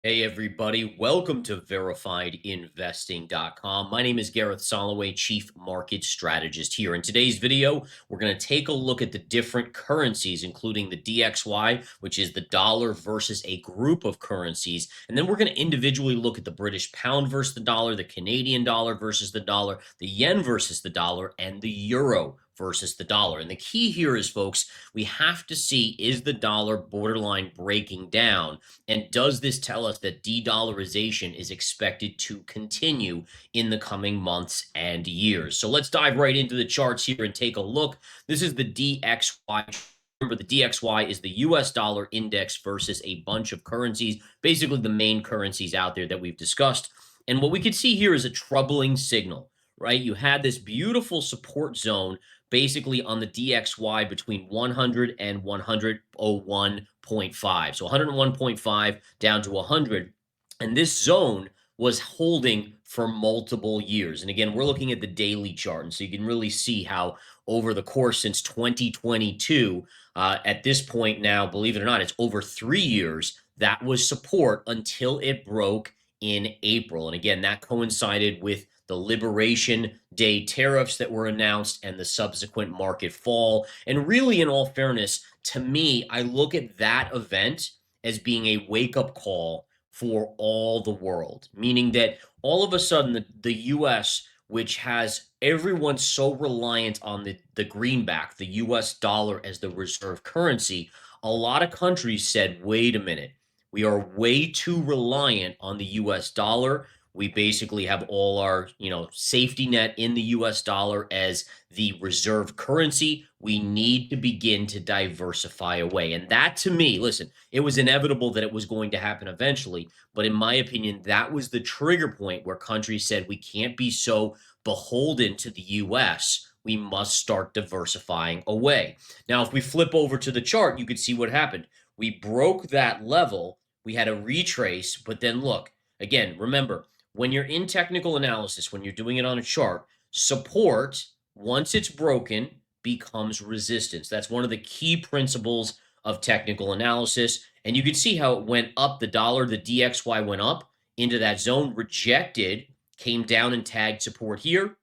Hey everybody, welcome to verifiedinvesting.com. My name is Gareth Soloway, Chief Market Strategist here. In today's video, we're going to take a look at the different currencies, including the DXY, which is the dollar versus a group of currencies. And then we're going to individually look at the British pound versus the dollar, the Canadian dollar versus the dollar, the yen versus the dollar, and the euro versus the dollar. And the key here is, folks, we have to see, is the dollar borderline breaking down? And does this tell us that de-dollarization is expected to continue in the coming months and years? So let's dive right into the charts here and take a look. This is the DXY. Remember, the DXY is the US dollar index versus a bunch of currencies, basically the main currencies out there that we've discussed. And what we can see here is a troubling signal, right? You had this beautiful support zone basically on the DXY between 100 and 101.5. So 101.5 down to 100. And this zone was holding for multiple years. And again, we're looking at the daily chart. And so you can really see how over the course since 2022, at this point now, believe it or not, it's over 3 years, that was support until it broke in April. And again, that coincided with the Liberation Day tariffs that were announced and the subsequent market fall. And really, in all fairness, to me, I look at that event as being a wake-up call for all the world, meaning that all of a sudden the US, which has everyone so reliant on the greenback, the US dollar as the reserve currency, a lot of countries said, wait a minute, we are way too reliant on the US dollar. We basically have all our, safety net in the US dollar as the reserve currency. We need to begin to diversify away. And that, to me, listen, it was inevitable that it was going to happen eventually. But in my opinion, that was the trigger point where countries said we can't be so beholden to the US. We must start diversifying away. Now, if we flip over to the chart, you could see what happened. We broke that level. We had a retrace, but then look, again, remember, when you're in technical analysis, when you're doing it on a chart, support, once it's broken, becomes resistance. That's one of the key principles of technical analysis. And you can see how it went up. The dollar, the DXY went up into that zone, rejected, came down and tagged support here,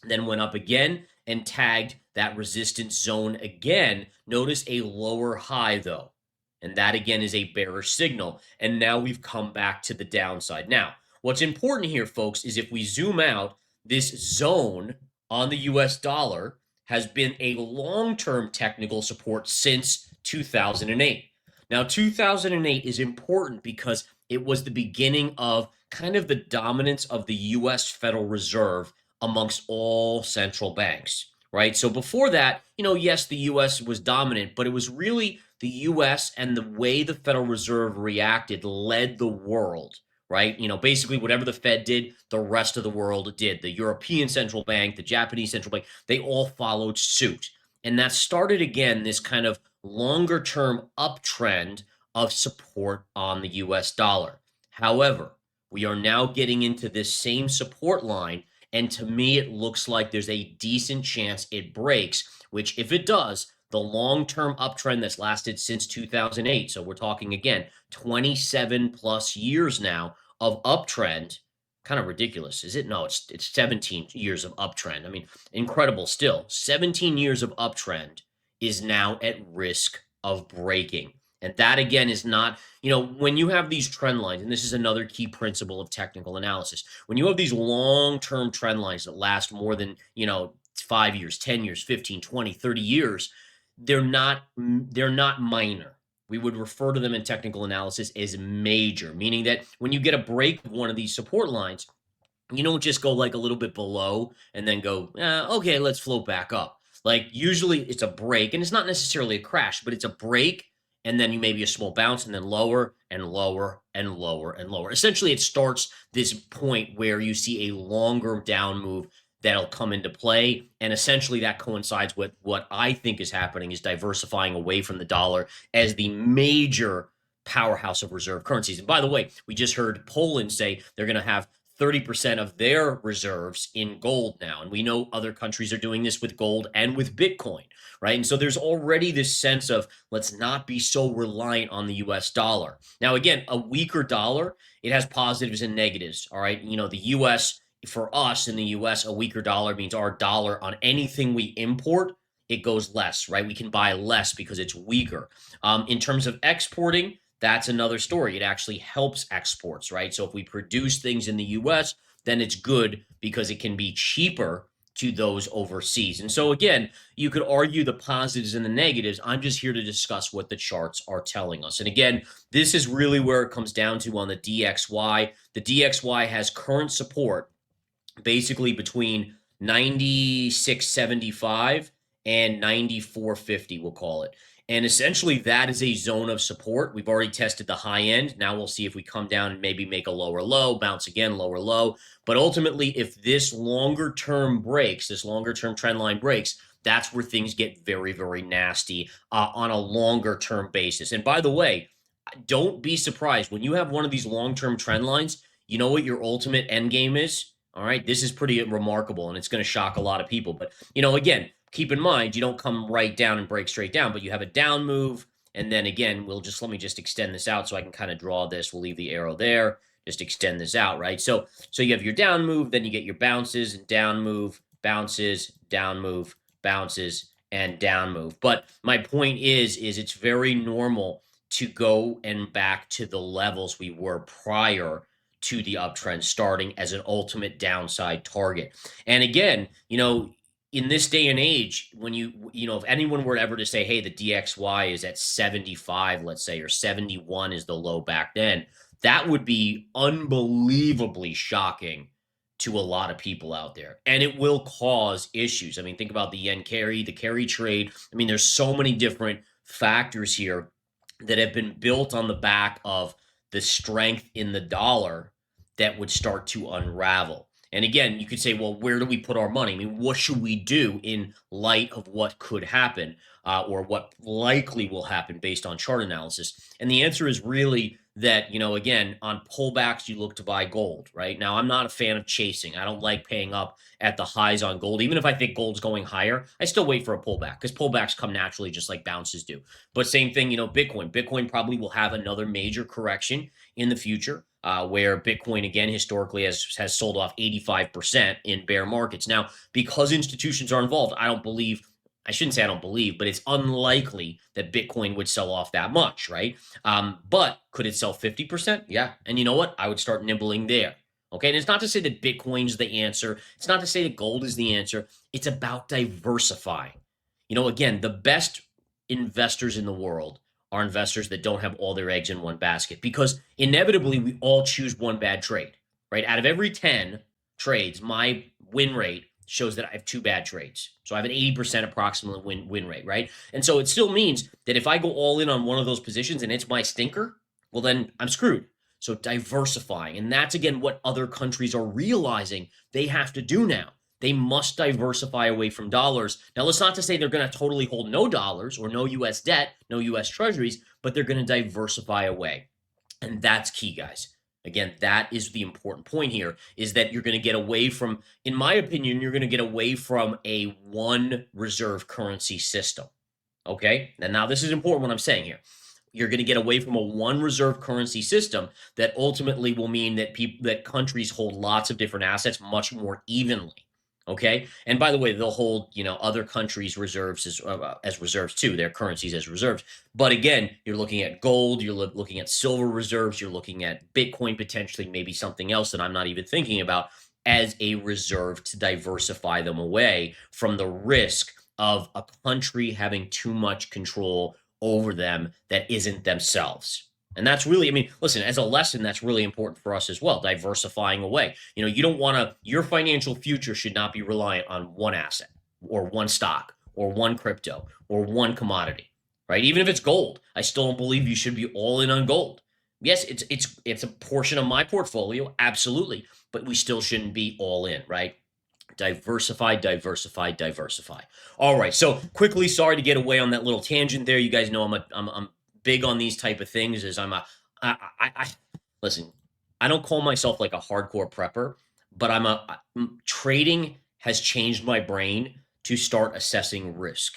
then went up again and tagged that resistance zone again. Notice a lower high, though. And that, again, is a bearish signal. And now we've come back to the downside. Now, what's important here, folks, is if we zoom out, this zone on the US dollar has been a long-term technical support since 2008. Now, 2008 is important because it was the beginning of kind of the dominance of the US Federal Reserve amongst all central banks, right? So before that, yes, the US was dominant, but it was really the US and the way the Federal Reserve reacted led the world, right? Basically whatever the Fed did, the rest of the world did. The European Central Bank, the Japanese Central Bank, they all followed suit. And that started, again, this kind of longer-term uptrend of support on the US dollar. However, we are now getting into this same support line, and to me, it looks like there's a decent chance it breaks, which if it does, the long-term uptrend that's lasted since 2008, so we're talking, again, 27 plus years now of uptrend. Kind of ridiculous, is it? No, it's 17 years of uptrend. I mean, incredible still. 17 years of uptrend is now at risk of breaking. And that, again, is not, when you have these trend lines, and this is another key principle of technical analysis, when you have these long-term trend lines that last more than, 5 years, 10 years, 15, 20, 30 years, they're not minor. We would refer to them in technical analysis as major, meaning that when you get a break of one of these support lines, you don't just go like a little bit below and then go, okay, let's float back up. Like usually it's a break, and it's not necessarily a crash, but it's a break, and then you maybe a small bounce, and then lower and lower and lower and lower. Essentially, it starts this point where you see a longer down move that'll come into play. And essentially that coincides with what I think is happening, is diversifying away from the dollar as the major powerhouse of reserve currencies. And by the way, we just heard Poland say they're going to have 30% of their reserves in gold now. And we know other countries are doing this with gold and with Bitcoin, right? And so there's already this sense of let's not be so reliant on the US dollar. Now, again, a weaker dollar, it has positives and negatives, all right? The US, for us in the US, a weaker dollar means our dollar on anything we import, it goes less, right? We can buy less because it's weaker. In terms of exporting, that's another story. It actually helps exports, right? So if we produce things in the US, then it's good because it can be cheaper to those overseas. And so again, you could argue the positives and the negatives. I'm just here to discuss what the charts are telling us. And again, this is really where it comes down to on the DXY. The DXY has current support basically between 96.75 and 94.50, we'll call it. And essentially, that is a zone of support. We've already tested the high end. Now we'll see if we come down and maybe make a lower low, bounce again, lower low. But ultimately, if this longer term breaks, this longer term trend line breaks, that's where things get very, very nasty on a longer term basis. And by the way, don't be surprised when you have one of these long term trend lines. You know what your ultimate end game is? All right. This is pretty remarkable and it's going to shock a lot of people. But, again, keep in mind, you don't come right down and break straight down, but you have a down move. And then again, let me just extend this out so I can kind of draw this. We'll leave the arrow there, just extend this out, right? So you have your down move, then you get your bounces and down move, bounces, down move, bounces, and down move. But my point is it's very normal to go and back to the levels we were prior to the uptrend starting as an ultimate downside target. And again, in this day and age, when if anyone were ever to say, hey, the DXY is at 75, let's say, or 71 is the low back then, that would be unbelievably shocking to a lot of people out there. And it will cause issues. I mean, think about the yen carry, the carry trade. I mean, there's so many different factors here that have been built on the back of the strength in the dollar that would start to unravel. And again, you could say, well, where do we put our money? I mean, what should we do in light of what could happen or what likely will happen based on chart analysis? And the answer is really that, again, on pullbacks, you look to buy gold, right? Now, I'm not a fan of chasing. I don't like paying up at the highs on gold. Even if I think gold's going higher, I still wait for a pullback because pullbacks come naturally just like bounces do. But same thing, Bitcoin. Bitcoin probably will have another major correction in the future. Where Bitcoin, again, historically has sold off 85% in bear markets. Now, because institutions are involved, I shouldn't say I don't believe, but it's unlikely that Bitcoin would sell off that much, right? But could it sell 50%? Yeah. And you know what? I would start nibbling there. Okay. And it's not to say that Bitcoin's the answer. It's not to say that gold is the answer. It's about diversifying. Again, the best investors in the world are investors that don't have all their eggs in one basket because inevitably we all choose one bad trade, right? Out of every 10 trades, my win rate shows that I have 2 bad trades. So I have an 80% approximate win rate, right? And so it still means that if I go all in on one of those positions and it's my stinker, well, then I'm screwed. So diversifying. And that's, again, what other countries are realizing they have to do now. They must diversify away from dollars. Now, let's not to say they're going to totally hold no dollars or no U.S. debt, no U.S. treasuries, but they're going to diversify away. And that's key, guys. Again, that is the important point here, is that you're going to get away from, in my opinion, you're going to get away from a one reserve currency system. Okay? And now this is important what I'm saying here. You're going to get away from a one reserve currency system that ultimately will mean that countries hold lots of different assets much more evenly. Okay. And by the way, they'll hold, other countries' reserves as reserves too, their currencies as reserves. But again, you're looking at gold, you're looking at silver reserves, you're looking at Bitcoin, potentially maybe something else that I'm not even thinking about as a reserve to diversify them away from the risk of a country having too much control over them that isn't themselves. And that's really, listen, as a lesson, that's really important for us as well, diversifying away. You don't want to, your financial future should not be reliant on one asset or one stock or one crypto or one commodity, right? Even if it's gold, I still don't believe you should be all in on gold. Yes, it's a portion of my portfolio, absolutely, but we still shouldn't be all in, right? Diversify, diversify, diversify. All right. So quickly, sorry to get away on that little tangent there. You guys know I'm big on these type of things. Listen, I don't call myself like a hardcore prepper, but trading has changed my brain to start assessing risk.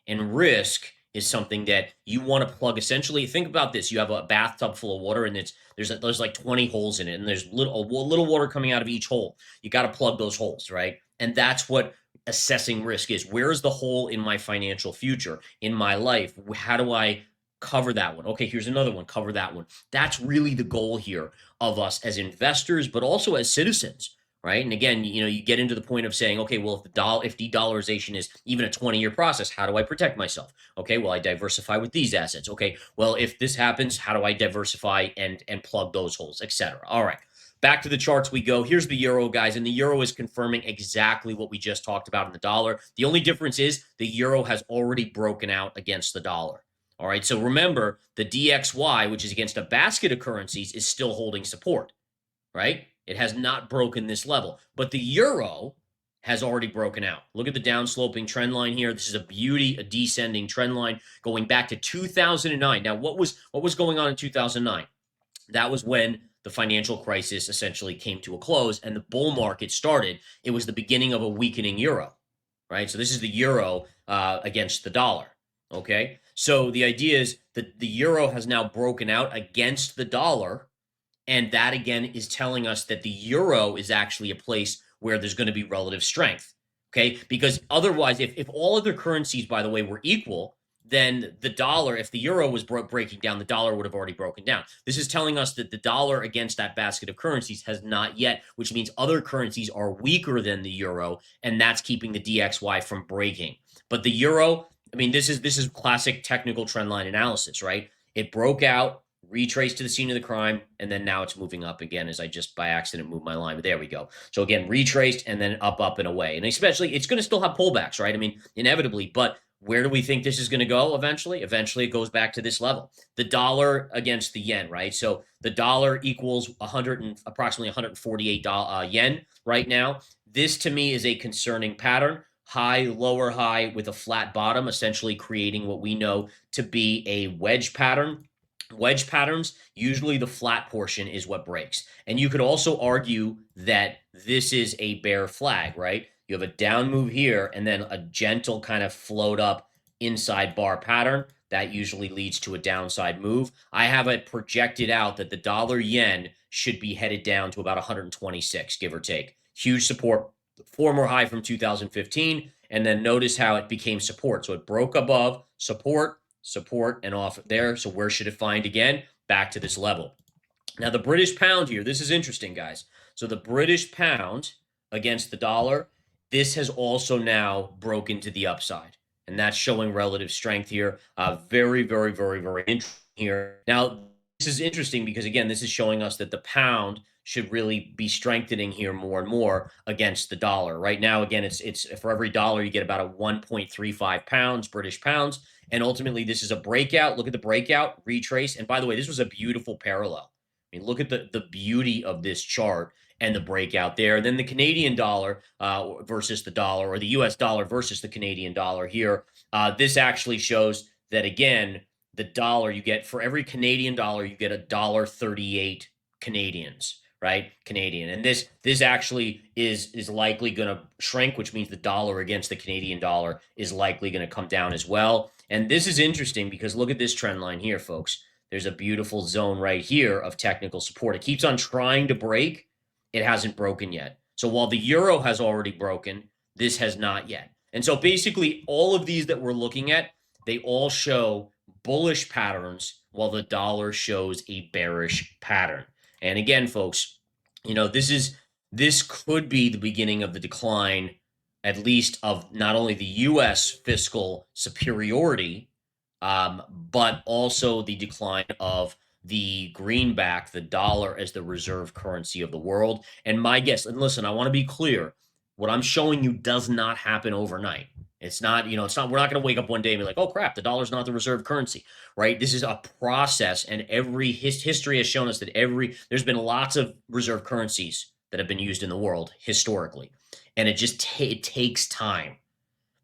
And risk is something that you want to plug. Essentially, think about this: you have a bathtub full of water, and there's like 20 holes in it, and there's little water coming out of each hole. You got to plug those holes, right? And that's what assessing risk is. Where is the hole in my financial future, in my life? How do I cover that one? Okay, here's another one. Cover that one. That's really the goal here of us as investors, but also as citizens, right? And again, you get into the point of saying, okay, well, if de-dollarization is even a 20-year process, how do I protect myself? Okay, well, I diversify with these assets. Okay, well, if this happens, how do I diversify and plug those holes, etc. All right. Back to the charts we go. Here's the euro, guys, and the euro is confirming exactly what we just talked about in the dollar. The only difference is the euro has already broken out against the dollar. All right, so remember, the DXY, which is against a basket of currencies, is still holding support, right? It has not broken this level, but the euro has already broken out. Look at the downsloping trend line here. This is a beauty, a descending trend line going back to 2009. Now, what was going on in 2009? That was when the financial crisis essentially came to a close and the bull market started. It was the beginning of a weakening euro, right? So this is the euro against the dollar, okay? So the idea is that the euro has now broken out against the dollar, and that again is telling us that the euro is actually a place where there's going to be relative strength, okay? Because otherwise, if all other currencies, by the way, were equal, then the dollar, if the euro was breaking down, the dollar would have already broken down. This is telling us that the dollar against that basket of currencies has not yet, which means other currencies are weaker than the euro, and that's keeping the DXY from breaking. But the euro, I mean, this is classic technical trend line analysis, right? It broke out, retraced to the scene of the crime, and then now it's moving up again as I just by accident moved my line. But there we go. So again, retraced and then up and away. And especially, it's going to still have pullbacks, right? I mean, inevitably, but where do we think this is going to go eventually? Eventually, it goes back to this level. The dollar against the yen, right? So the dollar equals approximately 148 yen right now. This to me is a concerning pattern. High, lower high with a flat bottom, essentially creating what we know to be a wedge pattern. Wedge patterns, usually the flat portion is what breaks. And you could also argue that this is a bear flag, right? You have a down move here and then a gentle kind of float up inside bar pattern. That usually leads to a downside move. I have it projected out that the dollar yen should be headed down to about 126, give or take. Huge support, former high from 2015. And then notice how it became support. So it broke above support, and off there. So where should it find again? Back to this level. Now, the British pound here, this is interesting, guys. So the British pound against the dollar, this has also now broken to the upside. And that's showing relative strength here. Very, very, very, very interesting here. Now, this is interesting because, again, this is showing us that the pound should really be strengthening here more and more against the dollar. Right now, again, it's for every dollar, you get about a 1.35 pounds, British pounds. And ultimately, this is a breakout. Look at the breakout, retrace. And by the way, this was a beautiful parallel. I mean, look at the beauty of this chart and the breakout there. And then the Canadian dollar versus the dollar, or the US dollar versus the Canadian dollar here. This actually shows that, again, the dollar, you get for every Canadian dollar, you get $1.38 Canadians, right? Canadian. And this actually is likely going to shrink, which means the dollar against the Canadian dollar is likely going to come down as well. And this is interesting because look at this trend line here, folks. There's a beautiful zone right here of technical support. It keeps on trying to break. It hasn't broken yet. So while the euro has already broken, this has not yet. And so basically all of these that we're looking at, they all show bullish patterns while the dollar shows a bearish pattern. And again, folks, this could be the beginning of the decline, at least of not only the US fiscal superiority, but also the decline of the greenback, the dollar as the reserve currency of the world. And my guess, and listen, I want to be clear, what I'm showing you does not happen overnight. It's not, we're not going to wake up one day and be like, oh crap, the dollar's not the reserve currency, right? This is a process, and every history has shown us that there's been lots of reserve currencies that have been used in the world historically. And it takes time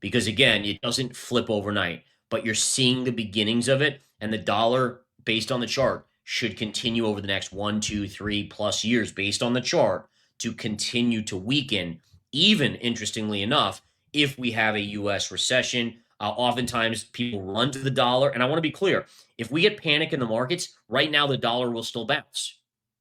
because, again, it doesn't flip overnight, but you're seeing the beginnings of it. And the dollar, based on the chart, should continue over the next 1, 2, 3+ years based on the chart to continue to weaken, even interestingly enough, if we have a US recession. Oftentimes people run to the dollar. And I want to be clear, if we get panic in the markets, right now the dollar will still bounce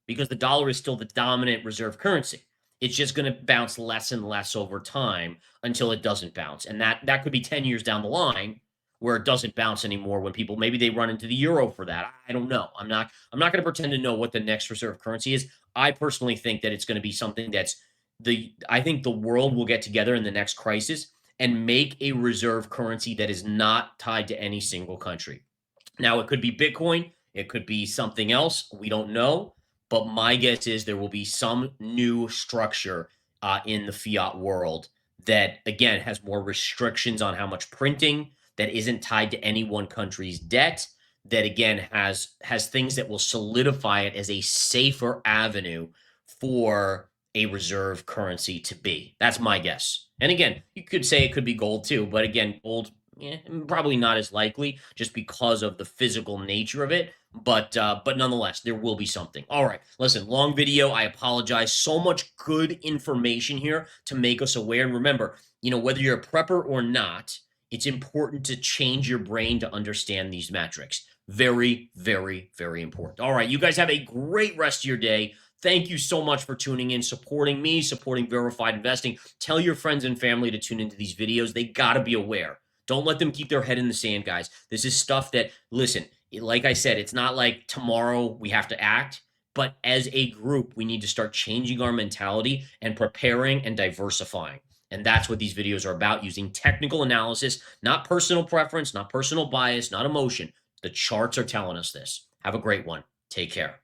because the dollar is still the dominant reserve currency. It's just going to bounce less and less over time until it doesn't bounce. And that could be 10 years down the line where it doesn't bounce anymore when people maybe they run into the euro for that. I don't know. I'm not going to pretend to know what the next reserve currency is. I personally think that it's going to be something that's I think the world will get together in the next crisis and make a reserve currency that is not tied to any single country. Now, it could be Bitcoin, it could be something else. We don't know. But my guess is there will be some new structure in the fiat world that, again, has more restrictions on how much printing, that isn't tied to any one country's debt, that, again, has things that will solidify it as a safer avenue for a reserve currency to be. That's my guess. And again, you could say it could be gold too, but again, gold probably not as likely just because of the physical nature of it. But nonetheless, there will be something. All right, listen, long video. I apologize. So much good information here to make us aware. And remember, whether you're a prepper or not, it's important to change your brain to understand these metrics. Very, very, very important. All right, you guys have a great rest of your day. Thank you so much for tuning in, supporting me, supporting Verified Investing. Tell your friends and family to tune into these videos. They got to be aware. Don't let them keep their head in the sand, guys. This is stuff that, listen, like I said, it's not like tomorrow we have to act, but as a group, we need to start changing our mentality and preparing and diversifying. And that's what these videos are about, using technical analysis, not personal preference, not personal bias, not emotion. The charts are telling us this. Have a great one. Take care.